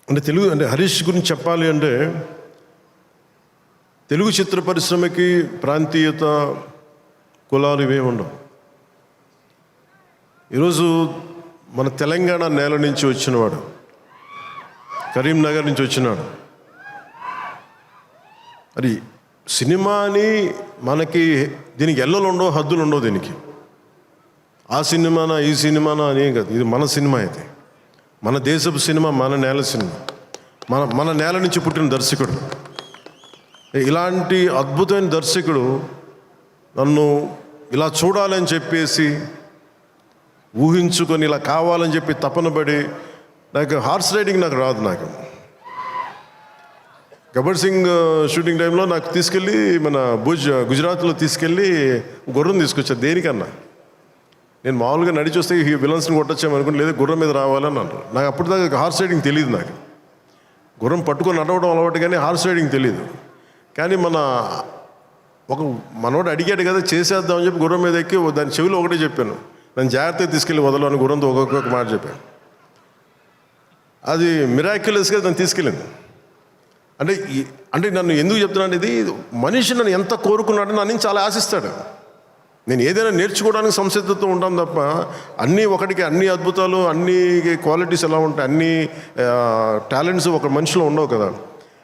అంటే హరీష్ గురించి చెప్పాలి అంటే తెలుగు చిత్ర పరిశ్రమకి ప్రాంతీయత కులాలు ఇవేమి ఉండవు. ఈరోజు మన తెలంగాణ నేల నుంచి వచ్చినవాడు, కరీంనగర్ నుంచి వచ్చినాడు. అది సినిమాని మనకి దీనికి ఎల్లలు ఉండవు, హద్దులు ఉండవు. దీనికి ఆ సినిమానా ఈ సినిమానా అనేం కాదు. ఇది మన సినిమా, ఇది మన దేశపు సినిమా, మన నేల సినిమా, మన నేల నుంచి పుట్టిన దర్శకుడు. ఇలాంటి అద్భుతమైన దర్శకుడు నన్ను ఇలా చూడాలని చెప్పేసి ఊహించుకొని ఇలా కావాలని చెప్పి తపన పడి, నాకు హార్స్ రైడింగ్ నాకు రాదు. నాకు గబ్బర్ సింగ్ షూటింగ్ టైంలో నాకు తీసుకెళ్ళి మన గుజరాత్లో తీసుకెళ్ళి గుర్రం తీసుకొచ్చారు. దేనికన్నా నేను మామూలుగా నడిచి వస్తే ఈ విలన్స్ని కొట్టొచ్చాము అనుకుని, లేదా గుర్రం మీద రావాలని అంటారు. నాకు అప్పుడు దాకా హార్స్ రైడింగ్ తెలియదు. నాకు గుర్రం పట్టుకొని నడవడం అలవాటు, కానీ హార్స్ రైడింగ్ తెలియదు. కానీ మనోడు అడిగాడు కదా, చేసేద్దామని చెప్పి గుర్రం మీద ఎక్కి దాని చెవిలో ఒకటే చెప్పాను, నన్ను జాగ్రత్తగా తీసుకెళ్ళి వదలు అని గుర్రంతో ఒక్కొక్క మాట చెప్పాను. అది మిరాక్యులస్గా నన్ను తీసుకెళ్ళింది. అంటే నన్ను ఎందుకు చెప్తున్నాను, ఇది మనిషి నన్ను ఎంత కోరుకున్నాడో నా నుంచి చాలా ఆశిస్తాడు. నేను ఏదైనా నేర్చుకోవడానికి సంసిద్ధతో ఉంటాను తప్ప అన్నీ ఒకటికి అన్ని అద్భుతాలు, అన్ని క్వాలిటీస్ ఎలా ఉంటాయి, అన్ని టాలెంట్స్ ఒక మనిషిలో ఉండవు కదా.